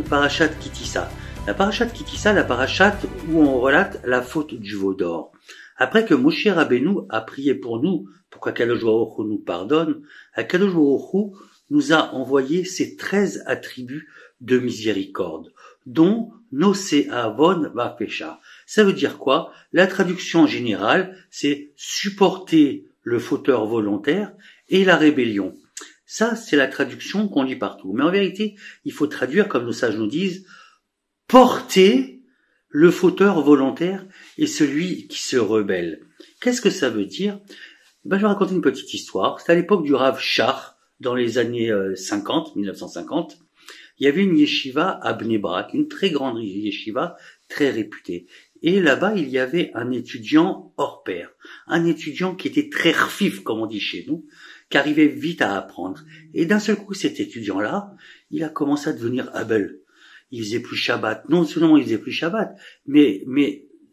parashat Kitissa. La parashat Kitissa, la parashat où on relate la faute du veau d'or. Après que Moshe Rabbeinu a prié pour nous, pour qu'Akadosh Baruch Hu nous pardonne, Akadosh Baruch Hu nous a envoyé ces 13 attributs de miséricorde, dont Nosé Avon Vafesha. Ça veut dire quoi? La traduction générale, c'est supporter le fauteur volontaire et la rébellion. Ça, c'est la traduction qu'on lit partout. Mais en vérité, il faut traduire, comme nos sages nous disent, porter le fauteur volontaire et celui qui se rebelle. Qu'est-ce que ça veut dire? Je vais raconter une petite histoire. C'est à l'époque du Rav Shach, dans les années 1950. Il y avait une yeshiva à Bnei Brak, une très grande yeshiva, très réputée. Et là-bas, il y avait un étudiant hors pair. Un étudiant qui était très rfif, comme on dit chez nous, qui arrivait vite à apprendre. Et d'un seul coup, cet étudiant-là, il a commencé à devenir Abel. Il faisait plus Shabbat. Non seulement il faisait plus Shabbat, mais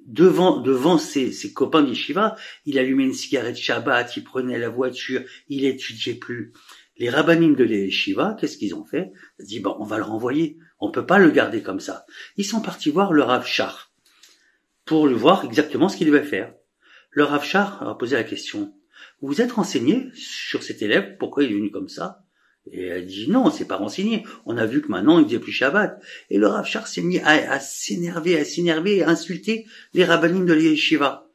devant ses copains d'yeshiva, il allumait une cigarette Shabbat, il prenait la voiture, il étudiait plus. Les rabbanim de l'yeshiva, qu'est-ce qu'ils ont fait? Ils ont dit, bon, on va le renvoyer. On peut pas le garder comme ça. Ils sont partis voir le Rav Shach pour le voir exactement ce qu'il devait faire. Le Rav Shach a posé la question, vous vous êtes renseigné sur cet élève, pourquoi il est venu comme ça? Et elle dit non, c'est pas renseigné. On a vu que maintenant il faisait plus Shabbat. Et le Rav Shach s'est mis à s'énerver, à insulter les rabbanim de l'yeshiva.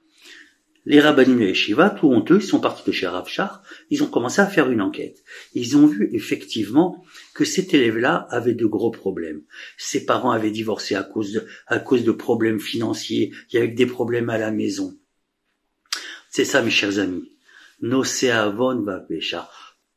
Les rabbanim de l'yeshiva, tout honteux, ils sont partis de chez Rav Shach, ils ont commencé à faire une enquête. Ils ont vu effectivement que cet élève-là avait de gros problèmes. Ses parents avaient divorcé à cause de problèmes financiers, il y avait des problèmes à la maison. C'est ça, mes chers amis. Nosé Avon Vafesha.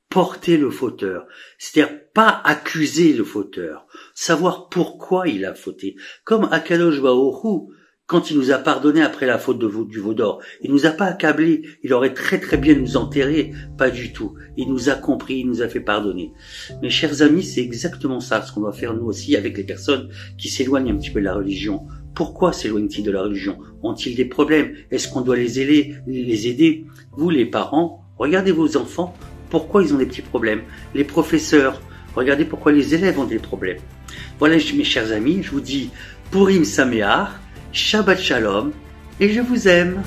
Porter le fauteur. C'est-à-dire pas accuser le fauteur. Savoir pourquoi il a fauté. Comme Akadosh Baruch Hu, quand il nous a pardonné après la faute du veau d'or. Il nous a pas accablé. Il aurait très très bien nous enterrer. Pas du tout. Il nous a compris, il nous a fait pardonner. Mes chers amis, c'est exactement ça ce qu'on doit faire nous aussi avec les personnes qui s'éloignent un petit peu de la religion. Pourquoi s'éloignent-ils de la religion? Ont-ils des problèmes? Est-ce qu'on doit les aider? Vous, les parents, regardez vos enfants, pourquoi ils ont des petits problèmes. Les professeurs, regardez pourquoi les élèves ont des problèmes. Voilà, mes chers amis, je vous dis Purim Sameach, Shabbat Shalom, et je vous aime.